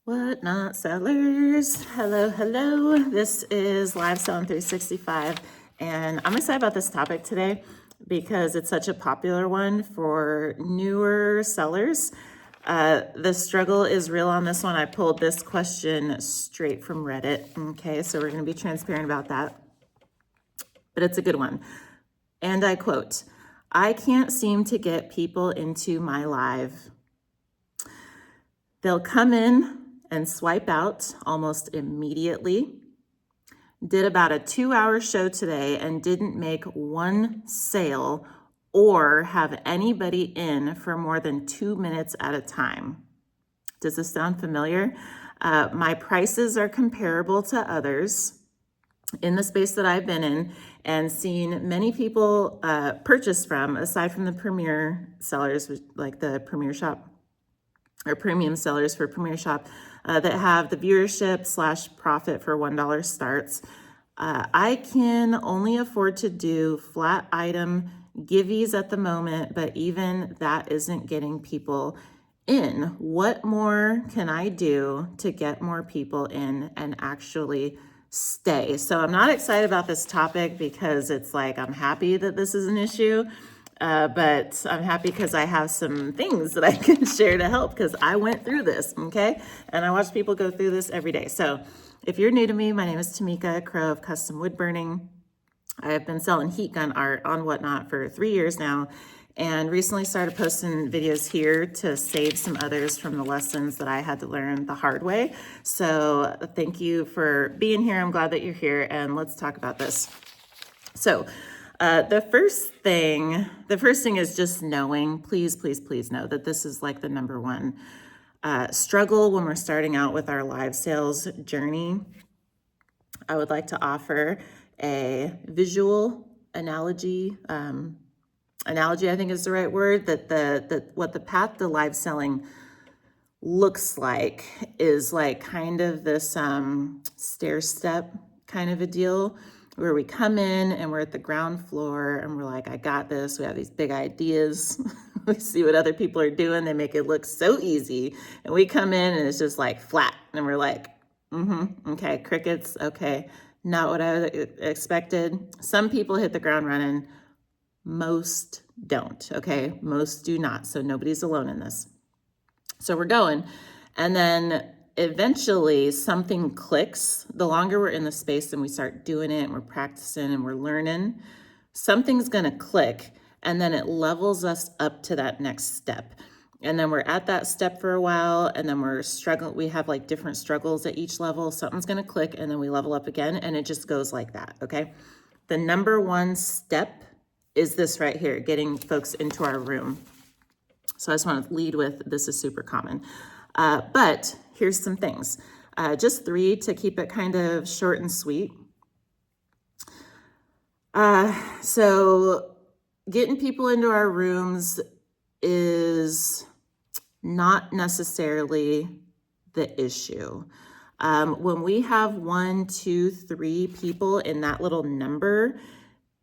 Whatnot sellers, hello, hello. This is Live Selling 365, and I'm excited about this topic today because it's such a popular one for newer sellers. The struggle is real on this one. I pulled this question straight from Reddit. Okay, so we're going to be transparent about that, but it's a good one. And I quote, "I can't seem to get people into my live. They'll come in and swipe out almost immediately. Did about a 2-hour show today and didn't make one sale or have anybody in for more than 2 minutes at a time." Does this sound familiar? My prices are comparable to others in the space that I've been in and seen many people purchase from, aside from the premier sellers, like the Premier Shop or premium sellers for Premier Shop, that have the viewership / profit for $1 starts. I can only afford to do flat item giveaways at the moment, but even that isn't getting people in. What more can I do to get more people in and actually stay? So I'm not excited about this topic because it's like, I'm happy that this is an issue. But I'm happy because I have some things that I can share to help because I went through this, okay? And I watch people go through this every day. So if you're new to me, my name is Tamika Crow of Custom Wood Burning. I have been selling heat gun art on Whatnot for 3 years now, and recently started posting videos here to save some others from the lessons that I had to learn the hard way. So thank you for being here. I'm glad that you're here, and let's talk about this. So the first thing is just knowing, please know that this is like the number one struggle when we're starting out with our live sales journey. I would like to offer a visual analogy. Analogy, I think, is the right word. That what the path to live selling looks like is like kind of this stair step kind of a deal, where we come in and we're at the ground floor and we're like, I got this. We have these big ideas. We see what other people are doing. They make it look so easy. And we come in and it's just like flat. And we're like, okay, crickets. Okay, not what I expected. Some people hit the ground running. Most don't. Okay, most do not. So nobody's alone in this. So we're going. And then eventually something clicks. The longer we're in the space and we start doing it and we're practicing and we're learning, something's going to click, and then it levels us up to that next step. And then we're at that step for a while, and then we're struggling. We have like different struggles at each level. Something's going to click, and then we level up again, and it just goes like that. Okay. The number one step is this right here, getting folks into our room. So I just want to lead with, this is super common. But here's some things. Just 3 to keep it kind of short and sweet. So getting people into our rooms is not necessarily the issue. When we have 1, 2, 3 people in that little number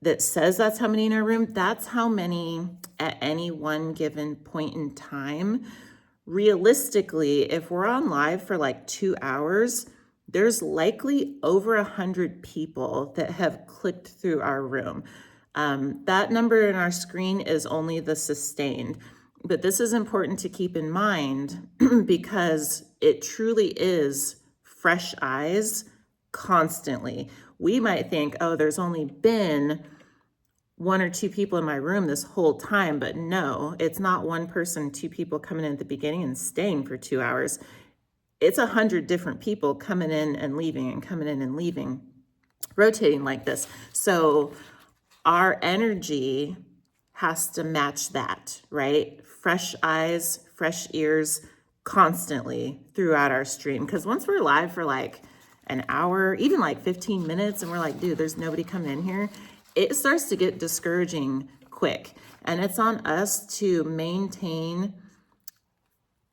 that says that's how many in our room, that's how many at any one given point in time. Realistically, if we're on live for like 2 hours, there's likely over 100 people that have clicked through our room. That number in our screen is only the sustained, but this is important to keep in mind because it truly is fresh eyes constantly. We might think, oh, there's only been 1 or 2 people in my room this whole time, but no, it's not 1 person, 2 people coming in at the beginning and staying for 2 hours. It's 100 different people coming in and leaving and coming in and leaving, rotating like this. So our energy has to match that, right? Fresh eyes, fresh ears constantly throughout our stream. Because once we're live for like an hour, even like 15 minutes, and we're like, dude, there's nobody coming in here, it starts to get discouraging quick. And it's on us to maintain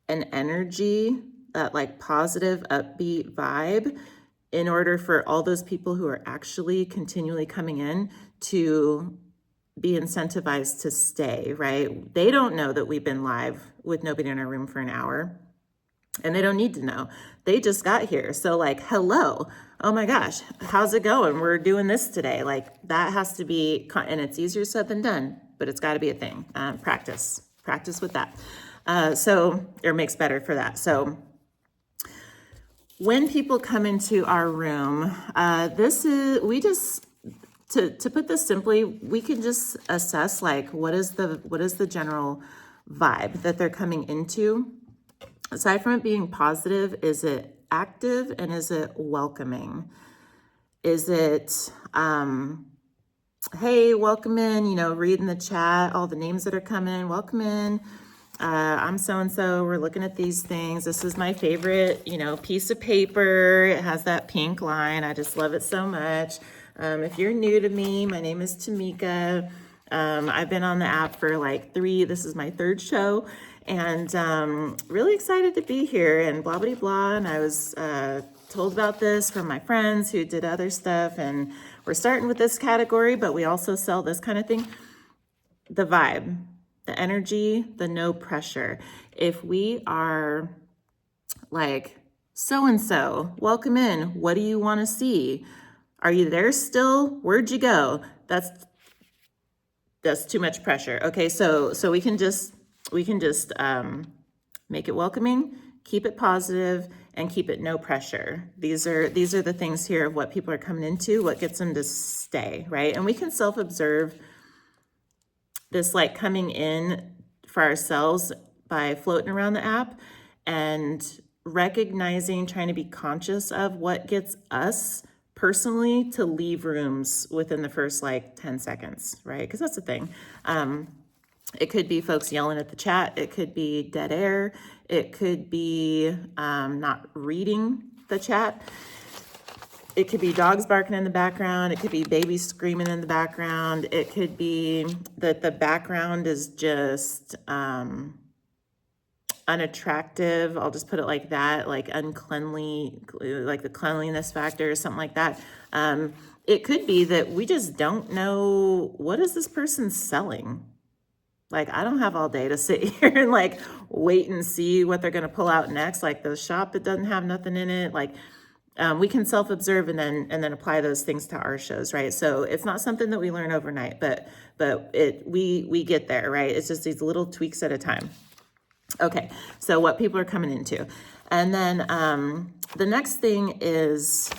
an energy, that like positive, upbeat vibe, in order for all those people who are actually continually coming in to be incentivized to stay, right? They don't know that we've been live with nobody in our room for an hour. and they don't need to know. They just got here. So like, hello, oh my gosh, how's it going? We're doing this today. Like that has to be, and it's easier said than done, but it's got to be a thing. Practice with that. Or makes better for that. So when people come into our room, to put this simply, we can just assess like what is the general vibe that they're coming into. Aside from it being positive, is it active and is it welcoming? Is it, hey, welcome in, reading the chat, all the names that are coming, welcome in. I'm so-and-so, we're looking at these things. This is my favorite, piece of paper. It has that pink line. I just love it so much. If you're new to me, my name is Tamika. I've been on the app for this is my third show, and really excited to be here and blah, blah, blah. And I was told about this from my friends who did other stuff, and we're starting with this category, but we also sell this kind of thing. The vibe, the energy, the no pressure. If we are like, so-and-so, welcome in. What do you want to see? Are you there still? Where'd you go? That's too much pressure. Okay, so we can just make it welcoming, keep it positive, and keep it no pressure. These are the things here of what people are coming into, what gets them to stay, right? And we can self-observe this like coming in for ourselves by floating around the app and recognizing, trying to be conscious of what gets us personally to leave rooms within the first 10 seconds, right? Because that's the thing. It could be folks yelling at the chat. It could be dead air. It could be not reading the chat. It could be dogs barking in the background. It could be babies screaming in the background. It could be that the background is just unattractive. I'll just put it like that, like uncleanly, like the cleanliness factor or something like that. It could be that we just don't know, what is this person selling? Like, I don't have all day to sit here and wait and see what they're going to pull out next. Like the shop that doesn't have nothing in it. We can self-observe and then apply those things to our shows, right? So it's not something that we learn overnight, but we get there, right? It's just these little tweaks at a time. Okay, so what people are coming into. And then the next thing is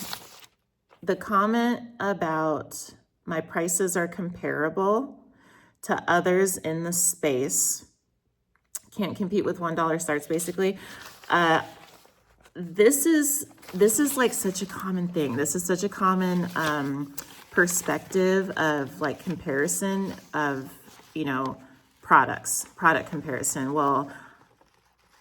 the comment about my prices are comparable to others in the space. Can't compete with $1 starts, basically. This is like such a common thing. This is such a common perspective of comparison of, product comparison. Well,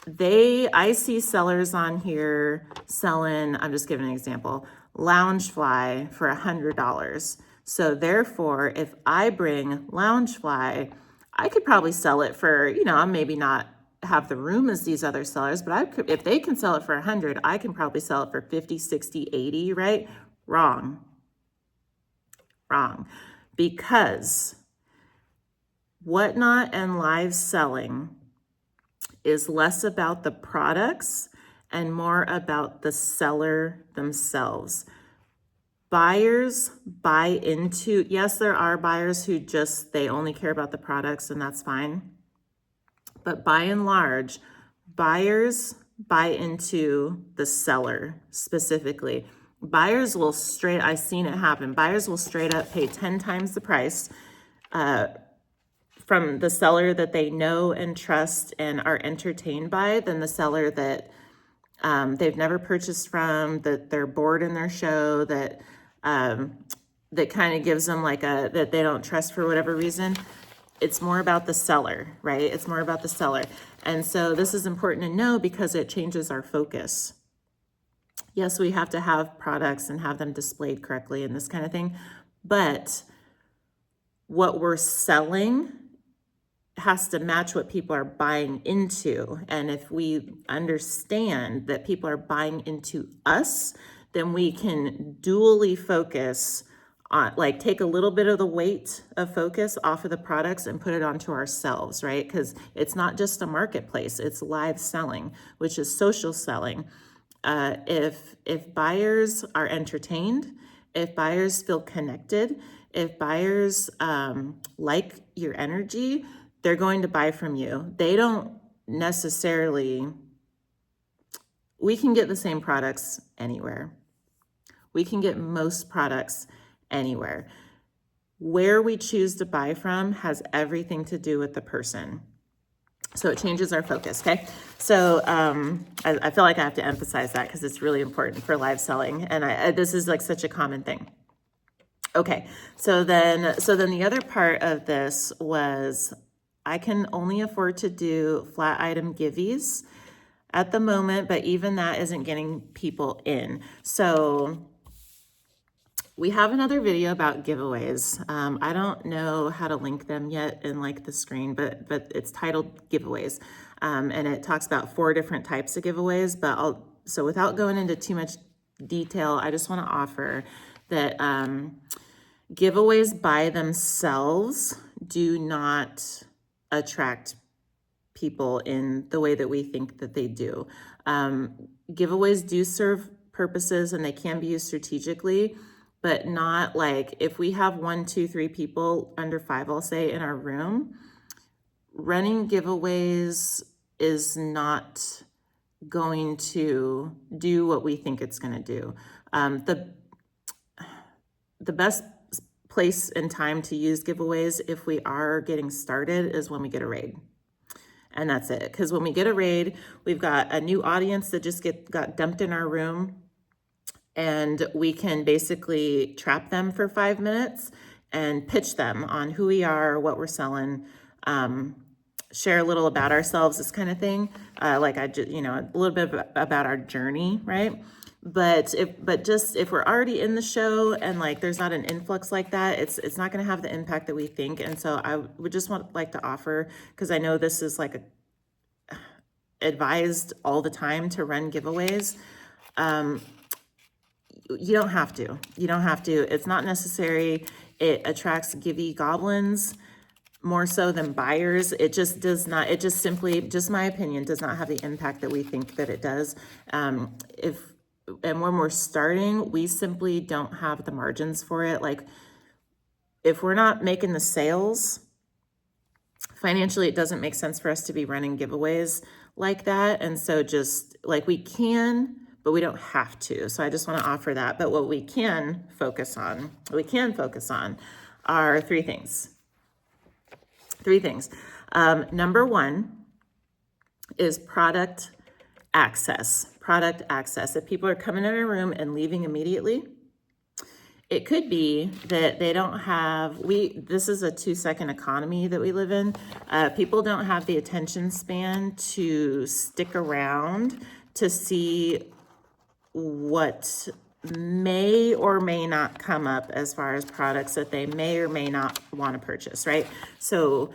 I see sellers on here selling, I'm just giving an example, Loungefly for $100. So therefore, if I bring Loungefly, I could probably sell it for, I'm maybe not have the room as these other sellers, but if they can sell it for 100, I can probably sell it for 50, 60, 80, right? Wrong. Because Whatnot and Live selling is less about the products and more about the seller themselves. Buyers buy into, yes, there are buyers who they only care about the products, and that's fine. But by and large, buyers buy into the seller specifically. Buyers will I've seen it happen. Buyers will straight up pay 10 times the price from the seller that they know and trust and are entertained by than the seller that they've never purchased from, that they're bored in their show, that kind of gives them that they don't trust for whatever reason. It's more about the seller, right? It's more about the seller. And so this is important to know because it changes our focus. Yes, we have to have products and have them displayed correctly and this kind of thing, but what we're selling has to match what people are buying into. And if we understand that people are buying into us, then we can dually focus like take a little bit of the weight of focus off of the products and put it onto ourselves, right? Because it's not just a marketplace, it's live selling, which is social selling. If buyers are entertained, if buyers feel connected, if buyers like your energy, they're going to buy from you. They don't necessarily, we can get the same products anywhere. We can get most products anywhere. Where we choose to buy from has everything to do with the person. So it changes our focus, okay? So I feel like I have to emphasize that because it's really important for live selling. And this is like such a common thing. Okay, so then the other part of this was I can only afford to do flat item giveaways at the moment, but even that isn't getting people in. So we have another video about giveaways. I don't know how to link them yet in like the screen, but it's titled giveaways. And it talks about 4 different types of giveaways, but so without going into too much detail, I just want to offer that giveaways by themselves do not attract people in the way that we think that they do. Giveaways do serve purposes and they can be used strategically, but not like if we have 1, 2, 3 people under 5, I'll say, in our room, running giveaways is not going to do what we think it's going to do. The best place and time to use giveaways if we are getting started is when we get a raid. And that's it. Because when we get a raid, we've got a new audience that just got dumped in our room. And we can basically trap them for 5 minutes and pitch them on who we are, what we're selling, share a little about ourselves, this kind of thing. Like a little bit about our journey, right? But if we're already in the show and like there's not an influx like that, it's not going to have the impact that we think. And so I would just like to offer, because I know this is like advised all the time to run giveaways. You don't have to. You don't have to. It's not necessary. It attracts givey goblins more so than buyers. It just does not. It just simply, just my opinion, does not have the impact that we think that it does. And when we're starting, we simply don't have the margins for it. Like if we're not making the sales, financially, it doesn't make sense for us to be running giveaways like that. And so just like we can, but we don't have to. So I just want to offer that. But what we can focus on, are 3 things. 3 things. Number 1 is product access. Product access. If people are coming in a room and leaving immediately, it could be that they don't have, this is a 2-second economy that we live in. People don't have the attention span to stick around to see what may or may not come up as far as products that they may or may not want to purchase, right? So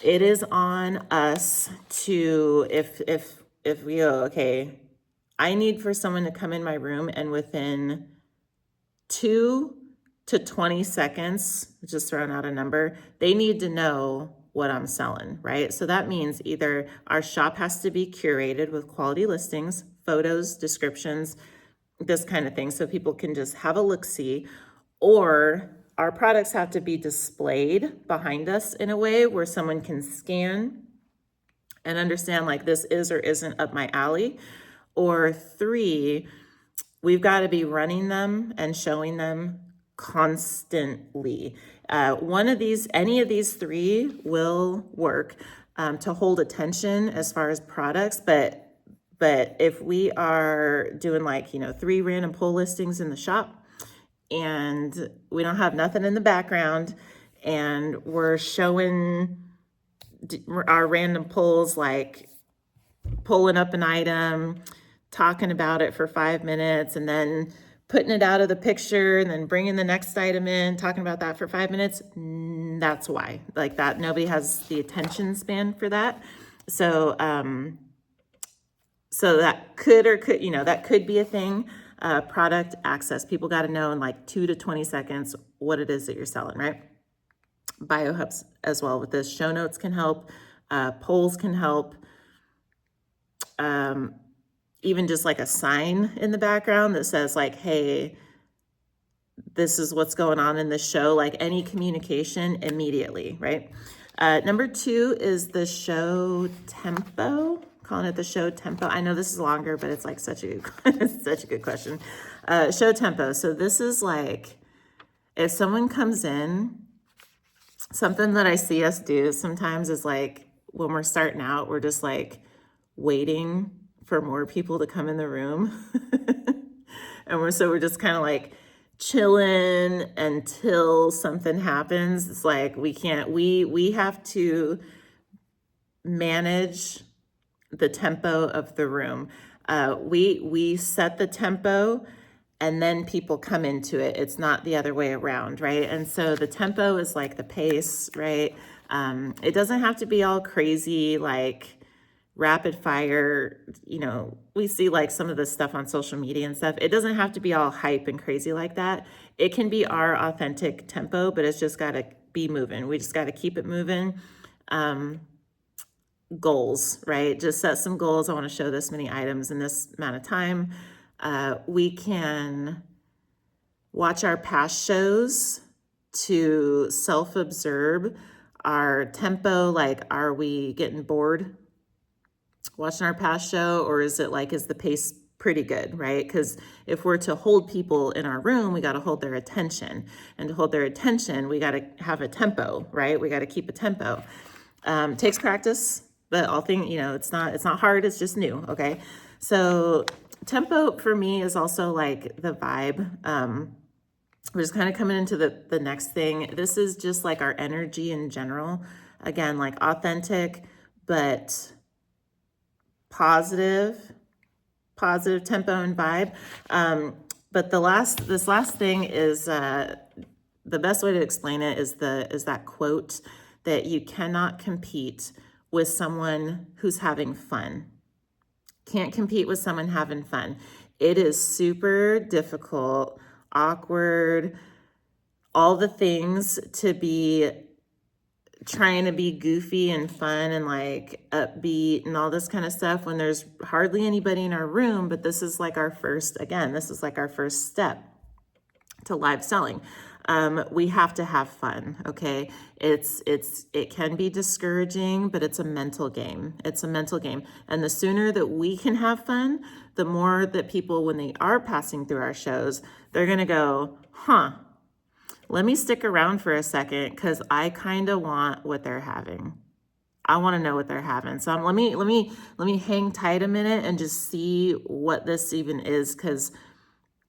it is on us to, if we go, okay, I need for someone to come in my room and within 2 to 20 seconds, just throwing out a number, they need to know what I'm selling, right? So that means either our shop has to be curated with quality listings, photos, descriptions, this kind of thing, so people can just have a look-see, or our products have to be displayed behind us in a way where someone can scan and understand like this is or isn't up my alley. Or 3, we've got to be running them and showing them constantly. Any of these 3 will work to hold attention as far as products, but if we are doing like, 3 random pull listings in the shop and we don't have nothing in the background and we're showing our random pulls, like pulling up an item, talking about it for 5 minutes, and then putting it out of the picture and then bringing the next item in, talking about that for 5 minutes, that's why. Like that, nobody has the attention span for that. So, so that could be a thing. product access. People got to know in like 2 to 20 seconds what it is that you're selling, right? Biohubs as well with this. Show notes can help. Polls can help. Even just like a sign in the background that says like, hey, this is what's going on in the show, like any communication immediately, right? Number 2 is the show tempo, calling it the show tempo. I know this is longer, but it's like such a good question. Show tempo. So this is like, if someone comes in, something that I see us do sometimes is like, when we're starting out, we're just like waiting for more people to come in the room. And we're just kind of like chilling until something happens. It's like we have to manage the tempo of the room. We set the tempo and then people come into it. It's not the other way around, right? And so the tempo is like the pace, right? It doesn't have to be all crazy, like rapid fire. We see like some of the stuff on social media and stuff. It doesn't have to be all hype and crazy like that. It can be our authentic tempo, but it's just got to be moving. We just got to keep it moving. Goals, right? Just set some goals. I want to show this many items in this amount of time. We can watch our past shows to self-observe our tempo. Like, are we getting bored watching our past show, or is the pace pretty good, right? Because if we're to hold people in our room, we got to hold their attention, and to hold their attention, we got to have a tempo, right? We got to keep a tempo. Takes practice, but it's not hard. It's just new. Okay. So tempo for me is also like the vibe. We're just kind of coming into the next thing. This is just like our energy in general. Again, like authentic, but positive tempo and vibe. But this last thing is, the best way to explain it is that quote that you cannot compete with someone who's having fun. Can't compete with someone having fun. It is super difficult, awkward, all the things to be trying to be goofy and fun and like upbeat and all this kind of stuff when there's hardly anybody in our room. But this is like our first step to live selling. We have to have fun. Okay. It can be discouraging, but it's a mental game. And the sooner that we can have fun, the more that people, when they are passing through our shows, they're going to go, let me stick around for a second, because I kind of want what they're having. I want to know what they're having. So let me hang tight a minute and just see what this even is, because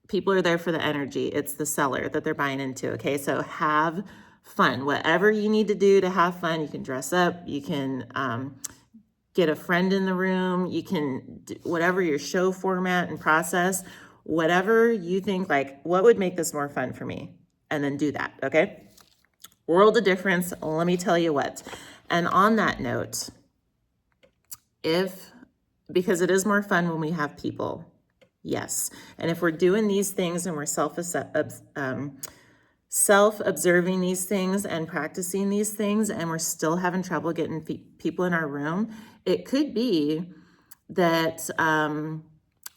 people are there for the energy. It's the seller that they're buying into. Okay, so have fun. Whatever you need to do to have fun. You can dress up. You can get a friend in the room. You can do whatever your show format and process. Whatever you think, like, what would make this more fun for me? And then do that, okay? World of difference, let me tell you what. And on that note, because it is more fun when we have people, yes. And if we're doing these things and we're self-observing these things and practicing these things, and we're still having trouble getting people in our room, it could be that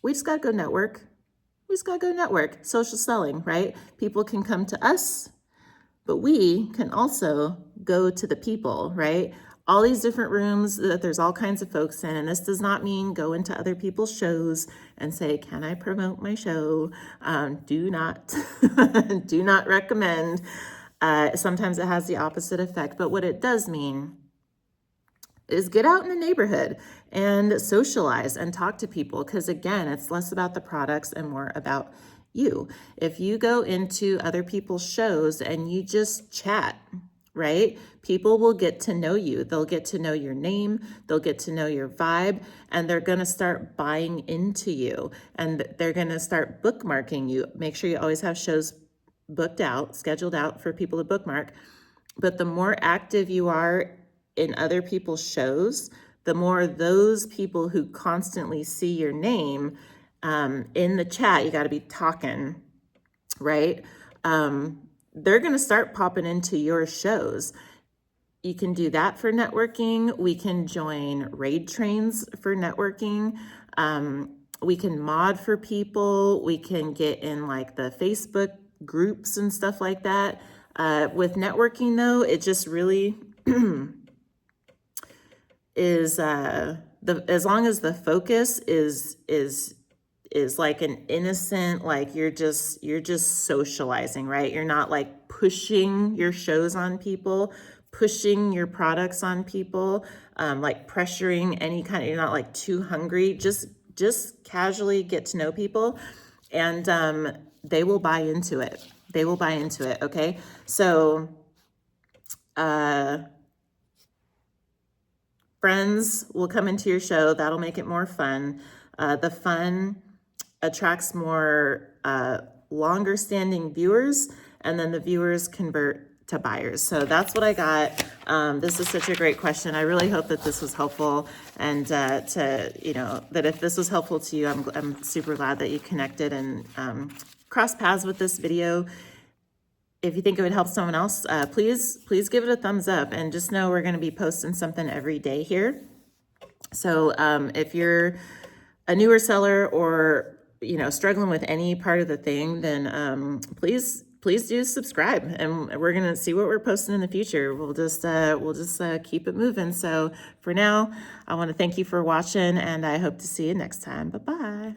we just got to go network. Social selling, right? People can come to us, but we can also go to the people, right? All these different rooms that there's all kinds of folks in, and this does not mean go into other people's shows and say, can I promote my show? Do not recommend. Sometimes it has the opposite effect, but what it does mean is get out in the neighborhood and socialize and talk to people, because again, it's less about the products and more about you. If you go into other people's shows and you just chat, right? People will get to know you. They'll get to know your name. They'll get to know your vibe, and they're going to start buying into you, and they're going to start bookmarking you. Make sure you always have shows scheduled out for people to bookmark. But the more active you are in other people's shows, the more those people who constantly see your name in the chat, you got to be talking, right? They're going to start popping into your shows. You can do that for networking. We can join raid trains for networking. We can mod for people. We can get in like the Facebook groups and stuff like that. With networking though, it just really is as long as the focus is like an innocent, like you're just socializing, right? You're not like pushing your shows on people, pushing your products on people, like pressuring any kind of, you're not like too hungry, just casually get to know people, and they will buy into it. They will buy into it, okay? So friends will come into your show. That'll make it more fun. The fun attracts more longer standing viewers, and then the viewers convert to buyers. So that's what I got. This is such a great question. I really hope that this was helpful, and that if this was helpful to you, I'm super glad that you connected and crossed paths with this video. If you think it would help someone else, please give it a thumbs up, and just know we're going to be posting something every day here. So if you're a newer seller or struggling with any part of the thing, then please do subscribe, and we're gonna see what we're posting in the future. We'll just keep it moving. So for now, I want to thank you for watching, and I hope to see you next time. Bye-bye.